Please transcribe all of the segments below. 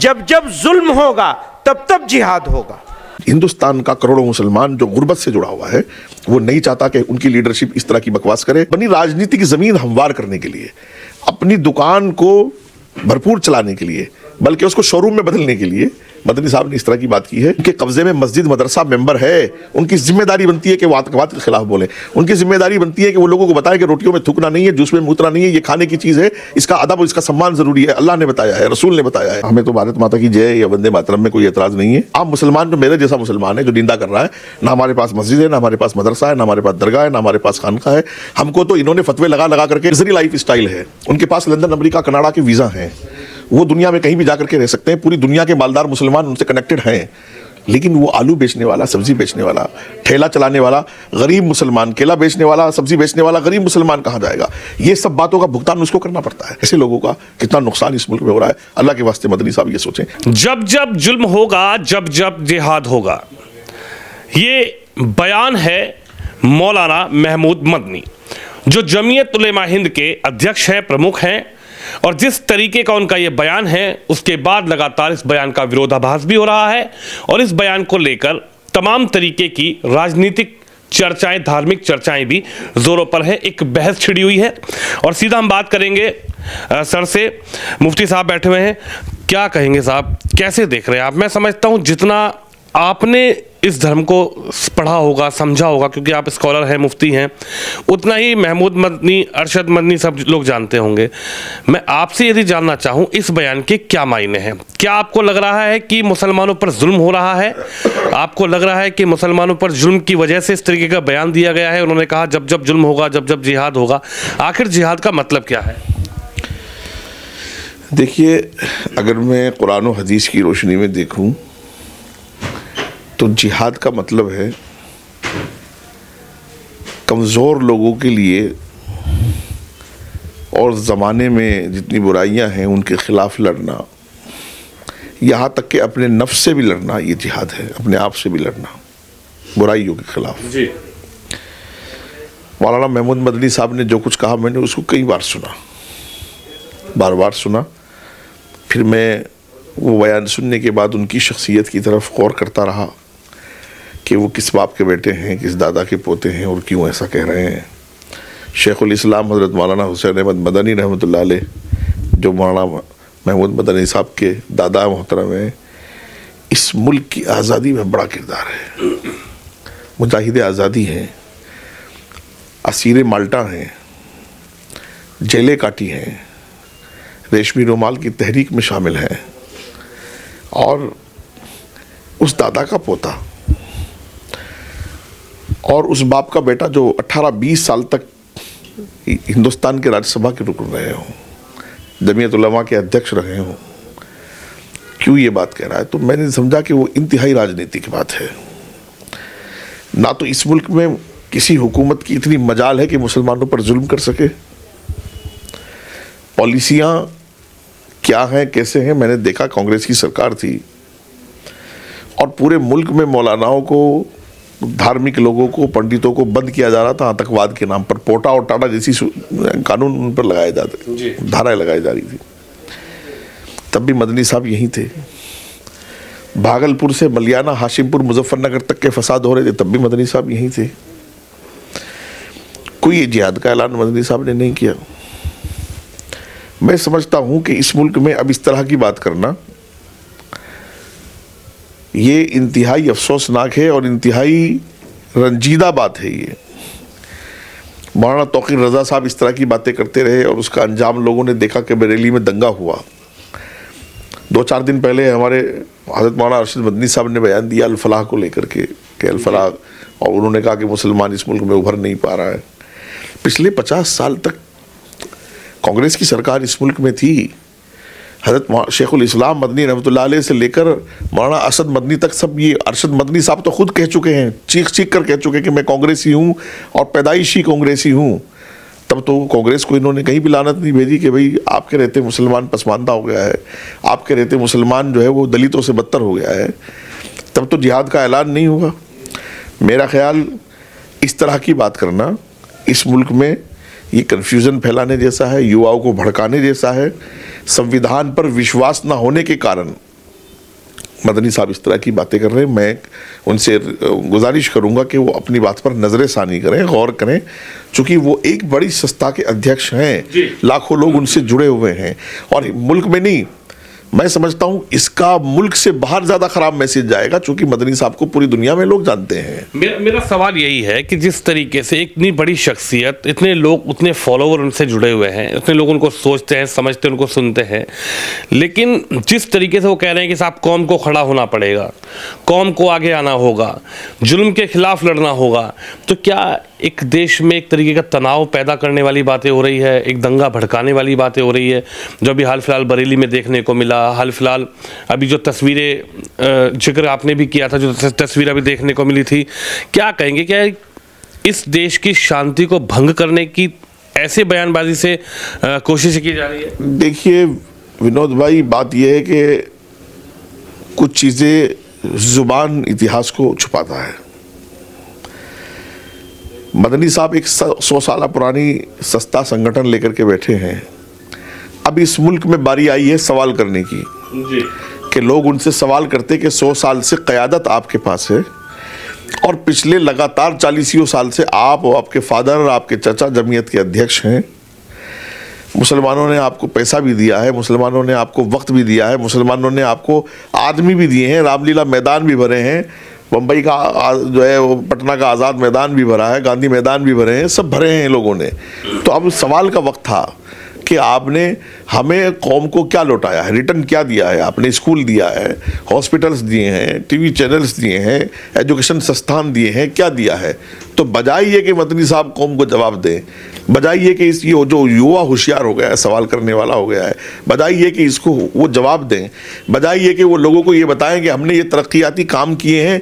जब जब जुल्म होगा तब तब जिहाद होगा। हिंदुस्तान का करोड़ों मुसलमान जो गुर्बत से जुड़ा हुआ है, वो नहीं चाहता कि उनकी लीडरशिप इस तरह की बकवास करे। बनी राजनीति की जमीन हमवार करने के लिए, अपनी दुकान को भरपूर चलाने के लिए, बल्कि उसको शोरूम में बदलने के लिए मदनी साहब ने इस तरह की बात की है। उनके कब्जे में मस्जिद मदरसा मेंबर है, उनकी जिम्मेदारी बनती है कि वो आतंकवाद के खिलाफ बोले। उनकी जिम्मेदारी बनती है कि वो लोगों को बताएं कि रोटियों में थूकना नहीं है, जूस में मूतना नहीं है, ये खाने की चीज है, इसका अदब और इसका सम्मान जरूरी है। अल्लाह ने बताया है, रसूल ने बताया है। हमें तो भारत माता की जय या वंदे मातरम में कोई एतराज नहीं है। आप मुसलमान जो मेरे जैसा मुसलमान है जो निंदा कर रहा है, ना हमारे पास मस्जिद है, ना हमारे पास मदरसा है, ना हमारे पास दरगाह है, ना हमारे पास खानका है। हमको तो इन्होंने फतवे लगा लगा करके लग्जरी लाइफ स्टाइल है। उनके पास लंदन, अमेरिका, कनाडा के वीजा हैं, वो दुनिया में कहीं भी जाकर के रह सकते हैं। पूरी दुनिया के मालदार मुसलमान उनसे कनेक्टेड हैं। लेकिन वो आलू बेचने वाला, सब्जी बेचने वाला, ठेला चलाने वाला गरीब मुसलमान, केला बेचने वाला, सब्जी बेचने वाला गरीब मुसलमान कहाँ जाएगा? ये सब बातों का भुगतान उसको करना पड़ता है। ऐसे लोगों का कितना नुकसान इस मुल्क में हो रहा है, अल्लाह के वास्ते मदनी साहब ये सोचें। जब जब जुल्म होगा, जब जब जिहाद होगा, ये बयान है मौलाना महमूद मदनी, जो जमीयत उलेमा हिंद के अध्यक्ष हैं, प्रमुख हैं। और जिस तरीके का उनका ये बयान है, उसके बाद लगातार इस बयान का विरोधाभास भी हो रहा है और इस बयान को लेकर तमाम तरीके की राजनीतिक चर्चाएं, धार्मिक चर्चाएं भी जोरों पर है। एक बहस छिड़ी हुई है और सीधा हम बात करेंगे सर से। मुफ्ती साहब बैठे हुए हैं, क्या कहेंगे साहब, कैसे देख रहे हैं आप? मैं समझता हूं जितना आपने इस धर्म को पढ़ा होगा, समझा होगा, क्योंकि आप स्कॉलर हैं, मुफ्ती हैं, उतना ही महमूद मदनी, अरशद मदनी सब लोग जानते होंगे। मैं आपसे यदि जानना चाहूँ इस बयान के क्या मायने हैं? क्या आपको लग रहा है कि मुसलमानों पर जुल्म हो रहा है? आपको लग रहा है कि मुसलमानों पर जुल्म की वजह से इस तरीके का बयान दिया गया है? उन्होंने कहा जब जब जुल्म होगा, जब जब जिहाद होगा। आखिर जिहाद का मतलब क्या है? देखिए, अगर मैं कुरान और हदीस की रोशनी में देखूं तो जिहाद का मतलब है कमज़ोर लोगों के लिए और ज़माने में जितनी बुराइयां हैं उनके ख़िलाफ़ लड़ना, यहाँ तक कि अपने नफ्स से भी लड़ना। ये जिहाद है, अपने आप से भी लड़ना बुराइयों के ख़िलाफ़। जी। मौलाना महमूद मदनी साहब ने जो कुछ कहा, मैंने उसको कई बार सुना, बार बार सुना। फिर मैं वो बयान सुनने के बाद उनकी शख्सियत की तरफ गौर करता रहा कि वो किस बाप के बेटे हैं, किस दादा के पोते हैं और क्यों ऐसा कह रहे हैं। शेखुल इस्लाम हज़रत मौलाना हुसैन अहमद मदनी रहमतुल्लाह अलैह, जो मौलाना महमूद मदनी साहब के दादा मोहतरम हैं, इस मुल्क की आज़ादी में बड़ा किरदार है। मुजाहिद आज़ादी हैं, असीर माल्टा हैं, जेलें काटी हैं, रेशमी रुमाल की तहरीक में शामिल हैं। और उस दादा का पोता और उस बाप का बेटा जो 18-20 साल तक हिंदुस्तान के राज्यसभा के रुकन रहे हों, जमीयत उलमा के अध्यक्ष रहे हों, क्यों ये बात कह रहा है? तो मैंने समझा कि वो इंतहाई राजनीति की बात है। ना तो इस मुल्क में किसी हुकूमत की इतनी मजाल है कि मुसलमानों पर जुल्म कर सके। पॉलिसियाँ क्या हैं, कैसे हैं, मैंने देखा। कांग्रेस की सरकार थी और पूरे मुल्क में मौलानाओं को, धार्मिक लोगों को, पंडितों को बंद किया जा रहा था आतंकवाद के नाम पर। पोटा और टाटा जैसी कानून उन पर लगाए जाते, धाराएं लगाई जा रही थी। तब भी मदनी साहब यहीं थे। भागलपुर से मलियाना, हाशिमपुर, मुजफ्फरनगर तक के फसाद हो रहे थे, तब भी मदनी साहब यहीं थे। कोई जिहाद का ऐलान मदनी साहब ने नहीं किया। मैं समझता हूं कि इस मुल्क में अब इस तरह की बात करना ये इंतहाई अफसोसनाक है और इंतहाई रंजीदा बात है। ये मौलाना तौकीर रज़ा साहब इस तरह की बातें करते रहे और उसका अंजाम लोगों ने देखा कि बरेली में दंगा हुआ। 2-4 दिन पहले हमारे हज़रत मौलाना अरशद मदनी साहब ने बयान दिया अल-फलाह को लेकर के कि अल-फलाह, और उन्होंने कहा कि मुसलमान इस मुल्क में उभर नहीं पा रहा है। पिछले 50 साल तक कांग्रेस की सरकार इस मुल्क में थी। हज़रत शेखुल इस्लाम मदनी रहमतुल्लाह अलैह से लेकर मौलाना असद मदनी तक सब, ये अरशद मदनी साहब तो खुद कह चुके हैं, चीख चीख कर कह चुके हैं कि मैं कांग्रेसी हूँ और पैदाइशी कांग्रेसी हूँ। तब तो कांग्रेस को इन्होंने कहीं भी लानत नहीं भेजी कि भाई आपके रहते मुसलमान पसमानदा हो गया है, आपके रहते मुसलमान जो है वो दलितों से बदतर हो गया है। तब तो जिहाद का ऐलान नहीं होगा। मेरा ख्याल इस तरह की बात करना इस मुल्क में ये कन्फ्यूज़न फैलाने जैसा है, युवाओं को भड़काने जैसा है। संविधान पर विश्वास न होने के कारण मदनी साहब इस तरह की बातें कर रहे हैं। मैं उनसे गुजारिश करूंगा कि वो अपनी बात पर नजर सानी करें, गौर करें, चूंकि वो एक बड़ी संस्था के अध्यक्ष हैं, लाखों लोग उनसे जुड़े हुए हैं, और मुल्क में नहीं, मैं समझता हूं इसका मुल्क से बाहर ज्यादा खराब मैसेज जाएगा, क्योंकि मदनी साहब को पूरी दुनिया में लोग जानते हैं। मेरा सवाल यही है कि जिस तरीके से इतनी बड़ी शख्सियत, इतने लोग, उतने फॉलोवर उनसे जुड़े हुए हैं, इतने लोग उनको सोचते हैं, समझते हैं, उनको सुनते हैं, लेकिन जिस तरीके से वो कह रहे हैं कि साहब कौम को खड़ा होना पड़ेगा, कौम को आगे आना होगा, जुल्म के खिलाफ लड़ना होगा, तो क्या एक देश में एक तरीके का तनाव पैदा करने वाली बातें हो रही है, एक दंगा भड़काने वाली बातें हो रही है, जो अभी हाल फिलहाल बरेली में देखने को मिला, हाल फिलहाल अभी जो तस्वीरें जिक्र आपने भी किया था, जो तस्वीर अभी देखने को मिली थी, क्या कहेंगे, क्या इस देश की शांति को भंग करने की ऐसे बयानबाजी से कोशिश की जा रही है? देखिए विनोद भाई, बात यह है कि कुछ चीज़ें जुबान इतिहास को छुपाता है। मदनी साहब एक 100 साल पुरानी सस्ता संगठन लेकर के बैठे हैं। अब इस मुल्क में बारी आई है सवाल करने की जी, कि लोग उनसे सवाल करते कि 100 साल से क़यादत आपके पास है, और पिछले लगातार 40 साल से आप और आपके फादर और आपके चाचा जमीयत के अध्यक्ष हैं। मुसलमानों ने आपको पैसा भी दिया है, मुसलमानों ने आपको वक्त भी दिया है, मुसलमानों ने आपको आदमी भी दिए हैं, रामलीला मैदान भी भरे हैं, बम्बई का जो है वो पटना का आज़ाद मैदान भी भरा है, गांधी मैदान भी भरे हैं, सब भरे हैं लोगों ने। तो अब सवाल का वक्त था कि आपने हमें कौम को क्या लौटाया है, रिटर्न क्या दिया है। आपने स्कूल दिया है, हॉस्पिटल्स दिए हैं, टीवी चैनल्स दिए हैं, एजुकेशन संस्थान दिए हैं, क्या दिया है। तो बजाय ये कि मदनी साहब कौम को जवाब दें, बजाय ये कि इस ये जो युवा होशियार हो गया है, सवाल करने वाला हो गया है, बजाय ये कि इसको वो जवाब दें, बजाय ये कि वो लोगों को ये बताएं कि हमने ये तरक्याती काम किए हैं,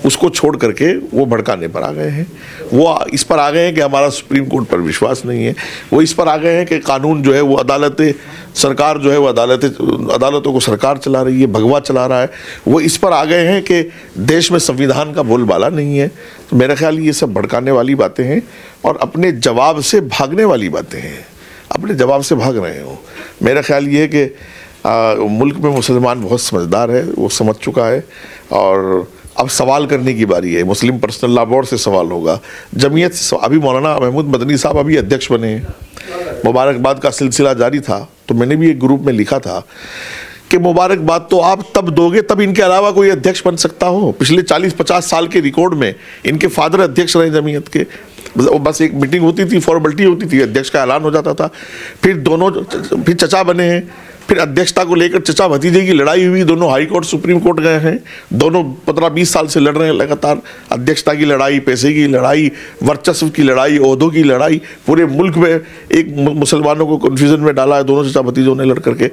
उसको छोड़ करके वो भड़काने पर आ गए हैं। वो इस पर आ गए हैं कि हमारा सुप्रीम कोर्ट पर विश्वास नहीं है, वो इस पर आ गए हैं कि कानून जो है वो अदालतें, सरकार जो है वो अदालतों को सरकार चला रही है, भगवा चला रहा है। वो इस पर आ गए हैं कि देश में संविधान का बोलबाला नहीं है। तो मेरा ख्याल ये सब भड़काने वाली बातें हैं और अपने जवाब से भागने वाली बातें हैं। अपने जवाब से भाग रहे हो। मेरा ख्याल ये है कि मुल्क में मुसलमान बहुत समझदार है, वो समझ चुका है, और अब सवाल करने की बारी है। मुस्लिम पर्सनल लॉ बोर्ड से सवाल होगा, जमीयत से। अभी मौलाना महमूद मदनी साहब अभी अध्यक्ष बने हैं, मुबारकबाद का सिलसिला जारी था। तो मैंने भी एक ग्रुप में लिखा था कि मुबारकबाद तो आप तब दोगे तब इनके अलावा कोई अध्यक्ष बन सकता हो। पिछले 40-50 साल के रिकॉर्ड में इनके फादर अध्यक्ष रहे जमीयत के। बस एक मीटिंग होती थी, फॉर्मेलिटी होती थी, अध्यक्ष का ऐलान हो जाता था। फिर चचा बने हैं, फिर अध्यक्षता को लेकर चचा भतीजे की लड़ाई हुई, दोनों हाई कोर्ट सुप्रीम कोर्ट गए हैं, दोनों 15-20 साल से लड़ रहे हैं लगातार। अध्यक्षता की लड़ाई, पैसे की लड़ाई, वर्चस्व की लड़ाई, ओहदों की लड़ाई, पूरे मुल्क में एक मुसलमानों को कन्फ्यूजन में डाला है दोनों चचा भतीजों ने लड़ करके।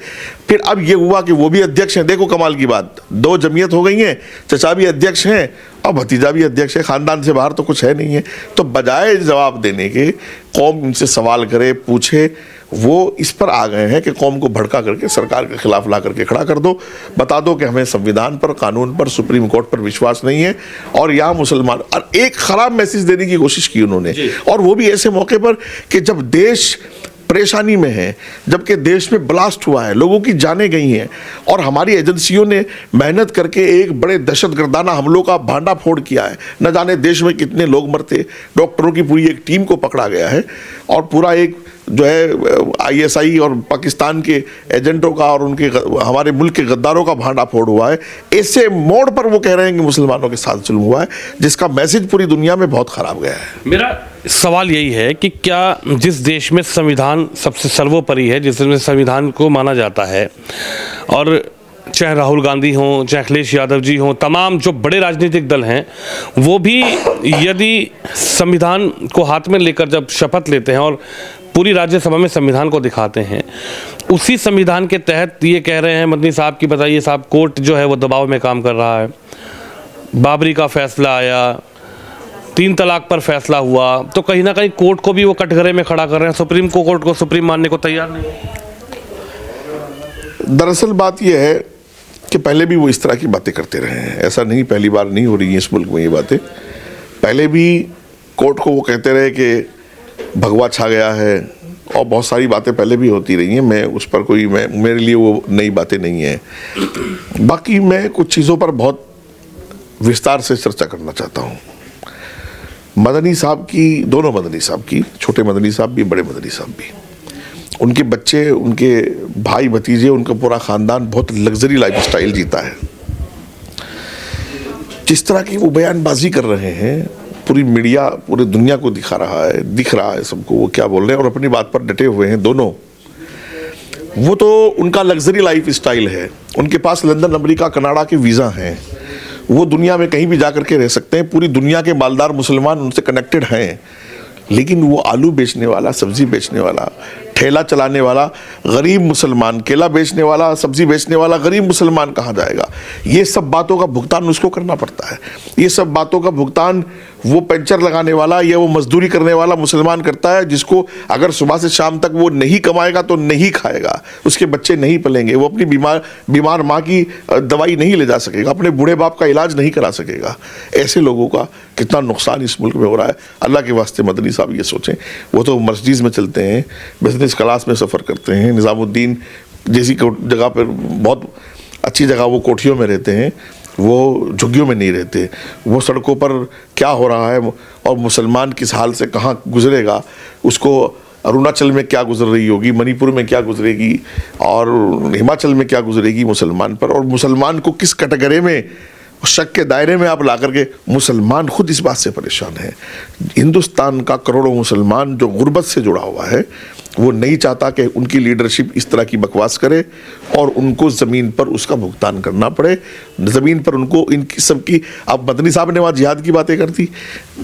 फिर अब ये हुआ कि वो भी अध्यक्ष हैं। देखो कमाल की बात, 2 जमीयत हो गई हैं, चचा भी अध्यक्ष हैं और भतीजा भी अध्यक्ष है, खानदान से बाहर तो कुछ है नहीं है। तो बजाय जवाब देने के कौम इनसे सवाल करे, पूछे, वो इस पर आ गए हैं कि कौम को भड़का करके सरकार के खिलाफ ला करके खड़ा कर दो, बता दो कि हमें संविधान पर, कानून पर, सुप्रीम कोर्ट पर विश्वास नहीं है। और यहाँ मुसलमान, और एक खराब मैसेज देने की कोशिश की उन्होंने, और वो भी ऐसे मौके पर कि जब देश परेशानी में है, जबकि देश में ब्लास्ट हुआ है, लोगों की जानें गई हैं, और हमारी एजेंसियों ने मेहनत करके एक बड़े दहशतगर्दाना हमलों का भांडा फोड़ किया है। न जाने देश में कितने लोग मरते, डॉक्टरों की पूरी एक टीम को पकड़ा गया है, और पूरा एक जो है ISI और पाकिस्तान के एजेंटों का और उनके हमारे मुल्क के गद्दारों का भांडा फोड़ हुआ है। ऐसे मोड़ पर वो कह रहे हैं कि मुसलमानों के साथ जुल्म हुआ है, जिसका मैसेज पूरी दुनिया में बहुत खराब गया है। मेरा सवाल यही है कि क्या जिस देश में संविधान सबसे सर्वोपरि है, जिसमें संविधान को माना जाता है, और चाहे राहुल गांधी हों, चाहे अखिलेश यादव जी हों, तमाम जो बड़े राजनीतिक दल हैं, वो भी यदि संविधान को हाथ में लेकर जब शपथ लेते हैं और पूरी राज्यसभा में संविधान को दिखाते हैं, उसी संविधान के तहत ये कह रहे हैं मदनी साहब की, बताइए साहब, कोर्ट जो है वो दबाव में काम कर रहा है, बाबरी का फैसला आया, 3 तलाक पर फैसला हुआ, तो कहीं ना कहीं कोर्ट को भी वो कटघरे में खड़ा कर रहे हैं, सुप्रीम कोर्ट को सुप्रीम मानने को तैयार नहीं है। दरअसल बात यह है कि पहले भी वो इस तरह की बातें करते रहे हैं, ऐसा नहीं पहली बार नहीं हो रही है इस मुल्क में ये बातें। पहले भी कोर्ट को वो कहते रहे कि भगवा छा गया है, और बहुत सारी बातें पहले भी होती रही हैं, मैं उस पर कोई मेरे लिए वो नई बातें नहीं हैं। बाकी मैं कुछ चीज़ों पर बहुत विस्तार से चर्चा करना चाहता हूँ। मदनी साहब की, दोनों मदनी साहब की, छोटे मदनी साहब भी, बड़े मदनी साहब भी, उनके बच्चे, उनके भाई भतीजे, उनका पूरा ख़ानदान बहुत लग्जरी लाइफ स्टाइल जीता है। जिस तरह की वो बयानबाजी कर रहे हैं, पूरी मीडिया पूरी दुनिया को दिख रहा है सबको वो क्या बोल रहे हैं और अपनी बात पर डटे हुए हैं दोनों। वो तो उनका लग्जरी लाइफ स्टाइल है, उनके पास लंदन, अमेरिका, कनाडा के वीज़ा हैं, वो दुनिया में कहीं भी जा करके रह सकते हैं, पूरी दुनिया के मालदार मुसलमान उनसे कनेक्टेड हैं। लेकिन वो आलू बेचने वाला, सब्जी बेचने वाला, ठेला चलाने वाला गरीब मुसलमान, केला बेचने वाला, सब्जी बेचने वाला गरीब मुसलमान कहाँ जाएगा? ये सब बातों का भुगतान उसको करना पड़ता है। ये सब बातों का भुगतान वो पंचर लगाने वाला या वो मजदूरी करने वाला मुसलमान करता है, जिसको अगर सुबह से शाम तक वो नहीं कमाएगा तो नहीं खाएगा, उसके बच्चे नहीं पलेंगे, वो अपनी बीमार माँ की दवाई नहीं ले जा सकेगा, अपने बूढ़े बाप का इलाज नहीं करा सकेगा। ऐसे लोगों का कितना नुकसान इस मुल्क में हो रहा है। अल्लाह के वास्ते मदनी साहब ये सोचें। वो तो मर्सिडीज़ में चलते हैं, बिजनेस क्लास में सफ़र करते हैं, निज़ामुद्दीन जैसी जगह पर, बहुत अच्छी जगह, वो कोठियों में रहते हैं, वो झुग्गियों में नहीं रहते। वो सड़कों पर क्या हो रहा है और मुसलमान किस हाल से कहाँ गुजरेगा, उसको अरुणाचल में क्या गुजर रही होगी, मणिपुर में क्या गुजरेगी और हिमाचल में क्या गुजरेगी मुसलमान पर, और मुसलमान को किस कैटेगरी में, शक के दायरे में आप ला करके, मुसलमान खुद इस बात से परेशान है। हिंदुस्तान का करोड़ों मुसलमान जो गुर्बत से जुड़ा हुआ है, वो नहीं चाहता कि उनकी लीडरशिप इस तरह की बकवास करे और उनको ज़मीन पर उसका भुगतान करना पड़े। ज़मीन पर उनको इनकी सबकी, अब मदनी साहब ने वहाँ जिहाद की बातें कर दी।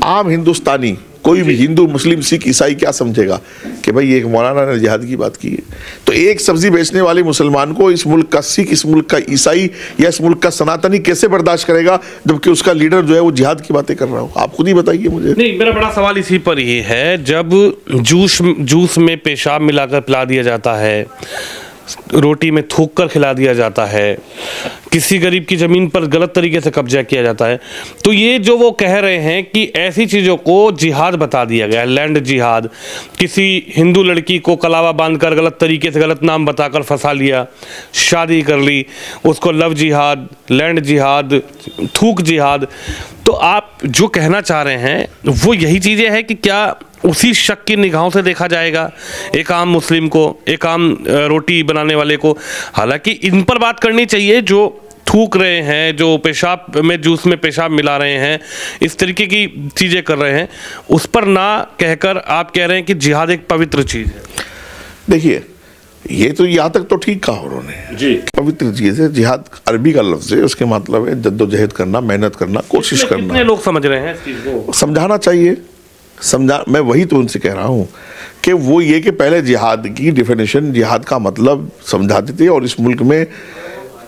आम हिंदुस्तानी, कोई भी हिंदू, मुस्लिम, सिख, ईसाई क्या समझेगा कि भाई एक मौलाना ने जिहाद की बात की है। तो एक सब्जी बेचने वाले मुसलमान को इस मुल्क का सिख, इस मुल्क का ईसाई या इस मुल्क का सनातनी कैसे बर्दाश्त करेगा, जबकि उसका लीडर जो है वो जिहाद की बातें कर रहा हो? आप खुद ही बताइए मुझे। नहीं, मेरा बड़ा सवाल इसी पर ये है, जब जूस में पेशाब मिलाकर पिला दिया जाता है, रोटी में थूक कर खिला दिया जाता है, किसी गरीब की ज़मीन पर गलत तरीके से कब्जा किया जाता है, तो ये जो वो कह रहे हैं कि ऐसी चीज़ों को जिहाद बता दिया गया, लैंड जिहाद, किसी हिंदू लड़की को कलावा बांधकर गलत तरीके से, गलत नाम बताकर फंसा लिया, शादी कर ली, उसको लव जिहाद, लैंड जिहाद, थूक जिहाद। तो आप जो कहना चाह रहे हैं वो यही चीज़ें हैं कि क्या उसी शक की निगाहों से देखा जाएगा एक आम मुस्लिम को, एक आम रोटी बनाने वाले को? हालांकि इन पर बात करनी चाहिए जो थूक रहे हैं, जो पेशाब में, जूस में पेशाब मिला रहे हैं, इस तरीके की चीज़ें कर रहे हैं, उस पर ना कहकर आप कह रहे हैं कि जिहाद एक पवित्र चीज़ है। देखिए, ये तो यहाँ तक तो ठीक कहा उन्होंने जी, पवित्र चीज़ है। जिहाद अरबी का लफ्ज़ है, उसके मतलब है जद्दोजहद करना, मेहनत करना, कोशिश करना। कितने लोग समझ रहे हैं इस चीज़ को? समझाना चाहिए, मैं वही तो उनसे कह रहा हूँ कि वो ये कि पहले जिहाद की डेफिनेशन, जिहाद का मतलब समझाते थे। और इस मुल्क में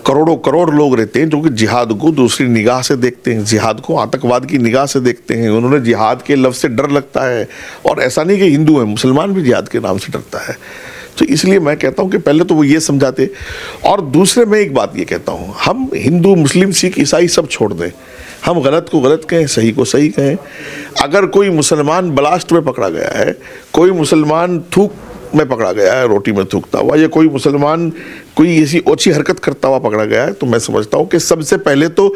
करोड़ों करोड़ लोग रहते हैं जो कि जिहाद को दूसरी निगाह से देखते हैं, जिहाद को आतंकवाद की निगाह से देखते हैं। उन्होंने जिहाद के लफ्ज़ से डर लगता है, और ऐसा नहीं कि हिंदू है, मुसलमान भी जिहाद के नाम से डरता है। तो इसलिए मैं कहता हूं कि पहले तो वो ये समझाते, और दूसरे मैं एक बात ये कहता हूं, हम हिंदू, मुस्लिम, सिख, ईसाई सब छोड़ दें, हम गलत को गलत कहें, सही को सही कहें। अगर कोई मुसलमान ब्लास्ट में पकड़ा गया है, कोई मुसलमान थूक में पकड़ा गया है, रोटी में थूकता हुआ, या कोई मुसलमान कोई ऐसी ओछी हरकत करता हुआ पकड़ा गया है, तो मैं समझता हूं कि सबसे पहले तो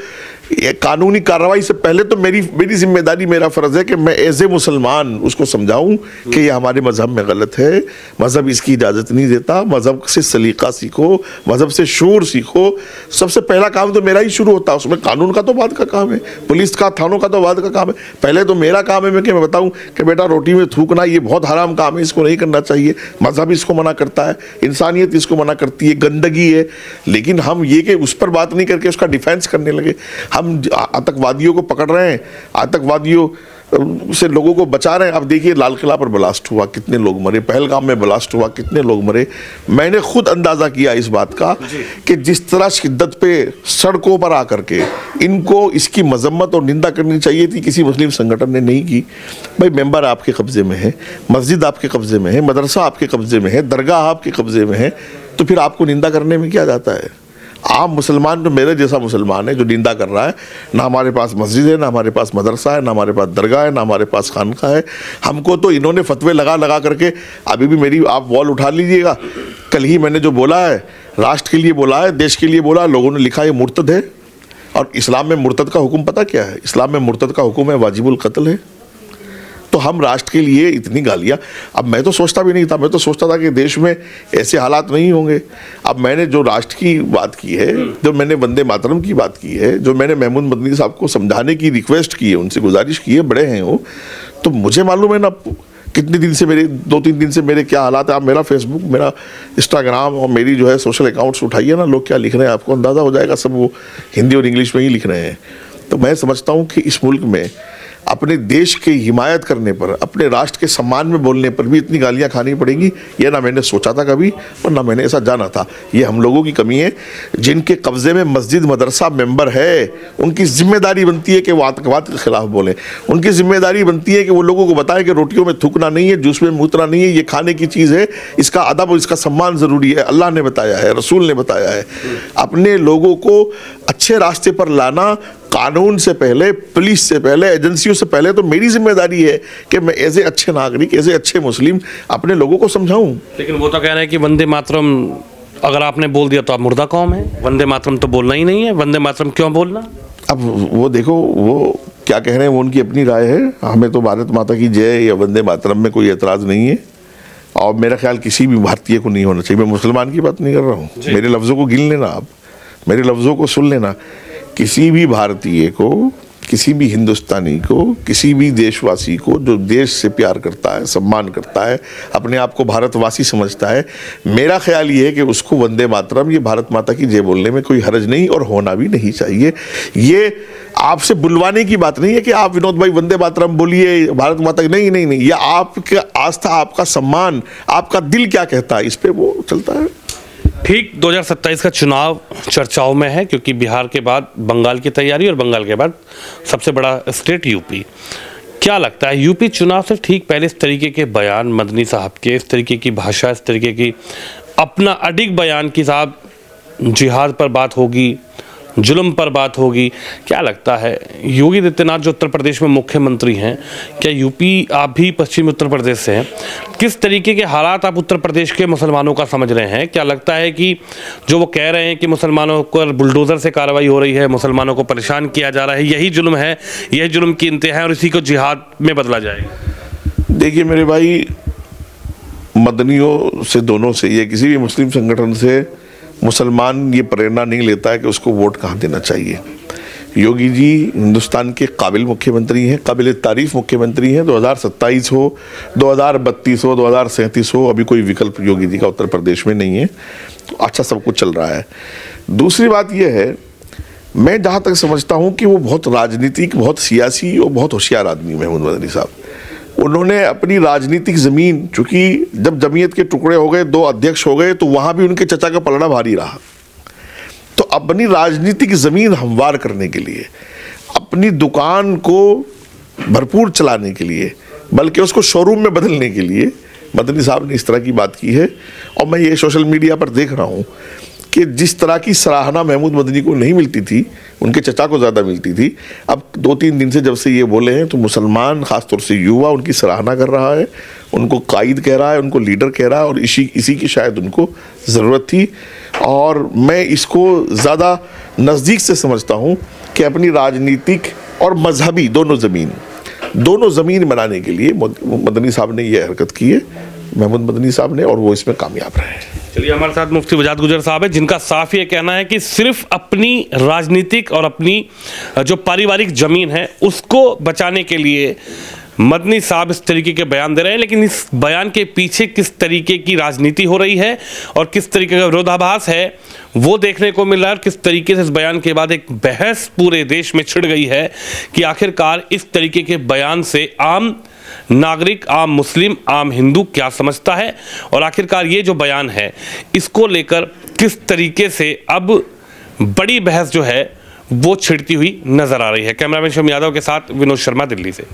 ये कानूनी कार्रवाई से पहले तो मेरी जिम्मेदारी, मेरा फ़र्ज़ है कि मैं एज ए मुसलमान उसको समझाऊं कि ये हमारे मज़हब में गलत है, मज़हब इसकी इजाज़त नहीं देता, मज़हब से सलीका सीखो, मज़हब से शूर सीखो। सबसे पहला काम तो मेरा ही शुरू होता है, उसमें कानून का तो बाद का काम है, पुलिस का, थानों का तो बाद का काम है। पहले तो मेरा काम है कि मैं बताऊँ कि बेटा रोटी में थूकना ये बहुत हराम काम है, इसको नहीं करना चाहिए, मज़हब इसको मना करता है, इंसानियत इसको मना करती है, गंदगी है। लेकिन हम ये कि उस पर बात नहीं करके उसका डिफेंस करने लगे। हम आतंकवादियों को पकड़ रहे हैं, आतंकवादियों से लोगों को बचा रहे हैं। अब देखिए, लाल किला पर ब्लास्ट हुआ, कितने लोग मरे, पहलगाम में ब्लास्ट हुआ, कितने लोग मरे। मैंने खुद अंदाज़ा किया इस बात का कि जिस तरह शिद्दत पे सड़कों पर आकर के इनको इसकी मजम्मत और निंदा करनी चाहिए थी, किसी मुस्लिम संगठन ने नहीं की। भाई, मेंबर आपके कब्ज़े में है, मस्जिद आपके कब्ज़े में है, मदरसा आपके कब्ज़े में है, दरगाह आपके कब्ज़े में है, तो फिर आपको निंदा करने में क्या जाता है? आम मुसलमान जो मेरे जैसा मुसलमान है, जो निंदा कर रहा है, ना हमारे पास मस्जिद है, ना हमारे पास मदरसा है, ना हमारे पास दरगाह है, ना हमारे पास खानका है। हमको तो इन्होंने फतवे लगा लगा करके, अभी भी मेरी आप वॉल उठा लीजिएगा, कल ही मैंने जो बोला है, राष्ट्र के लिए बोला है, देश के लिए बोला, लोगों ने लिखा ये मुर्तद है। और इस्लाम में मुर्तद का हुक्म पता क्या है? इस्लाम में मुर्तद का हुक्म है वाजिबुल कत्ल है। तो हम राष्ट्र के लिए इतनी गालियाँ, अब मैं तो सोचता भी नहीं था, मैं तो सोचता था कि देश में ऐसे हालात नहीं होंगे। अब मैंने जो राष्ट्र की बात की है, जो मैंने वंदे मातरम की बात की है, जो मैंने महमूद मदनी साहब को समझाने की रिक्वेस्ट की है, उनसे गुजारिश की है, बड़े हैं वो, तो मुझे मालूम है ना कितने दिन से मेरे 2-3 दिन से मेरे क्या हालात है। आप मेरा फेसबुक, मेरा इंस्टाग्राम और मेरी जो है सोशल अकाउंट्स उठाइए ना, लोग क्या लिख रहे हैं आपको अंदाज़ा हो जाएगा। सब वो हिंदी और इंग्लिश में ही लिख रहे हैं। तो मैं समझता हूँ कि इस मुल्क में अपने देश की हिमायत करने पर, अपने राष्ट्र के सम्मान में बोलने पर भी इतनी गालियां खानी पड़ेंगी, ये ना मैंने सोचा था कभी और ना मैंने ऐसा जाना था। ये हम लोगों की कमी है। जिनके कब्जे में मस्जिद मदरसा मेंबर है, उनकी जिम्मेदारी बनती है कि वो आतंकवाद के खिलाफ बोलें। उनकी जिम्मेदारी बनती है कि वो लोगों को बताएं कि रोटियों में थूकना नहीं है, जूस में मूतना नहीं है, ये खाने की चीज़ है, इसका अदब और इसका सम्मान ज़रूरी है। अल्लाह ने बताया है, रसूल ने बताया है। अपने लोगों को अच्छे रास्ते पर लाना कानून से पहले, पुलिस से पहले, एजेंसियों से पहले तो मेरी जिम्मेदारी है कि मैं ऐसे अच्छे नागरिक, ऐसे अच्छे मुस्लिम अपने लोगों को समझाऊं। लेकिन वो तो कह रहे हैं कि वंदे मातरम अगर आपने बोल दिया तो आप मुर्दा कौम है, वंदे मातरम तो बोलना ही नहीं है, वंदे मातरम क्यों बोलना? अब वो देखो, वो क्या कह रहे हैं, वो उनकी अपनी राय है। हमें तो भारत माता की जय या वंदे मातरम में कोई एतराज़ नहीं है, और मेरा ख्याल किसी भी भारतीय को नहीं होना चाहिए। मैं मुसलमान की बात नहीं कर रहा हूँ, मेरे लफ्ज़ों को गिन लेना, आप मेरे लफ्ज़ों को सुन लेना। किसी भी भारतीय को, किसी भी हिंदुस्तानी को, किसी भी देशवासी को जो देश से प्यार करता है, सम्मान करता है, अपने आप को भारतवासी समझता है, मेरा ख्याल ये है कि उसको वंदे मातरम, ये भारत माता की जय बोलने में कोई हर्ज नहीं और होना भी नहीं चाहिए। ये आपसे बुलवाने की बात नहीं है कि आप विनोद भाई वंदे मातरम बोलिए, भारत माता की, नहीं नहीं नहीं, ये आपका आस्था, आपका सम्मान, आपका दिल क्या कहता है, इस पर वो चलता है। ठीक 2027 का चुनाव चर्चाओं में है, क्योंकि बिहार के बाद बंगाल की तैयारी और बंगाल के बाद सबसे बड़ा स्टेट यूपी। क्या लगता है यूपी चुनाव से ठीक पहले इस तरीके के बयान मदनी साहब के, इस तरीके की भाषा, इस तरीके की अपना अडिग बयान की साहब जिहाद पर बात होगी, जुल्म पर बात होगी, क्या लगता है योगी आदित्यनाथ जो उत्तर प्रदेश में मुख्यमंत्री हैं, क्या यूपी, आप भी पश्चिमी उत्तर प्रदेश से हैं, किस तरीके के हालात आप उत्तर प्रदेश के मुसलमानों का समझ रहे हैं? क्या लगता है कि जो वो कह रहे हैं कि मुसलमानों पर बुलडोज़र से कार्रवाई हो रही है, मुसलमानों को परेशान किया जा रहा है, यही जुल्म है, यही जुल्म की इंतहा है और इसी को जिहाद में बदला जाएगा? देखिए मेरे भाई, मदनियों से, दोनों से, ये किसी भी मुस्लिम संगठन से मुसलमान ये प्रेरणा नहीं लेता है कि उसको वोट कहाँ देना चाहिए। योगी जी हिंदुस्तान के काबिल मुख्यमंत्री हैं, काबिल तारीफ मुख्यमंत्री हैं। 2027 हो, 2032 हो, 2037 हो, अभी कोई विकल्प योगी जी का उत्तर प्रदेश में नहीं है। अच्छा सब कुछ चल रहा है। दूसरी बात यह है, मैं जहाँ तक समझता हूँ कि वो बहुत राजनीतिक, बहुत सियासी और बहुत होशियार आदमी महमूद मदनी साहब। उन्होंने अपनी राजनीतिक ज़मीन, चूँकि जब जमीयत के टुकड़े हो गए, 2 अध्यक्ष हो गए, तो वहाँ भी उनके चचा का पलड़ा भारी रहा। तो अपनी राजनीतिक ज़मीन हमवार करने के लिए, अपनी दुकान को भरपूर चलाने के लिए, बल्कि उसको शोरूम में बदलने के लिए मदनी साहब ने इस तरह की बात की है। और मैं ये सोशल मीडिया पर देख रहा हूँ कि जिस तरह की सराहना महमूद मदनी को नहीं मिलती थी, उनके चचा को ज़्यादा मिलती थी। अब 2-3 दिन से जब से ये बोले हैं, तो मुसलमान, ख़ासतौर से युवा, उनकी सराहना कर रहा है, उनको कायद कह रहा है, उनको लीडर कह रहा है, और इसी की शायद उनको ज़रूरत थी। और मैं इसको ज़्यादा नज़दीक से समझता हूँ कि अपनी राजनीतिक और मजहबी दोनों ज़मीन बनाने के लिए मदनी साहब ने यह हरकत की है, महमूद मदनी साहब ने, और वो इसमें कामयाब रहे हैं। चलिए, हमारे साथ मुफ्ती वजाद गुजर साहब है, जिनका साफ ये कहना है कि सिर्फ अपनी राजनीतिक और अपनी जो पारिवारिक ज़मीन है उसको बचाने के लिए मदनी साहब इस तरीके के बयान दे रहे हैं। लेकिन इस बयान के पीछे किस तरीके की राजनीति हो रही है और किस तरीके का विरोधाभास है, वो देखने को मिल रहा है। किस तरीके से इस बयान के बाद एक बहस पूरे देश में छिड़ गई है कि आखिरकार इस तरीके के बयान से आम नागरिक, आम मुस्लिम, आम हिंदू क्या समझता है, और आखिरकार ये जो बयान है इसको लेकर किस तरीके से अब बड़ी बहस जो है वो छिड़ती हुई नजर आ रही है। कैमरामैन शम यादव के साथ विनोद शर्मा, दिल्ली से।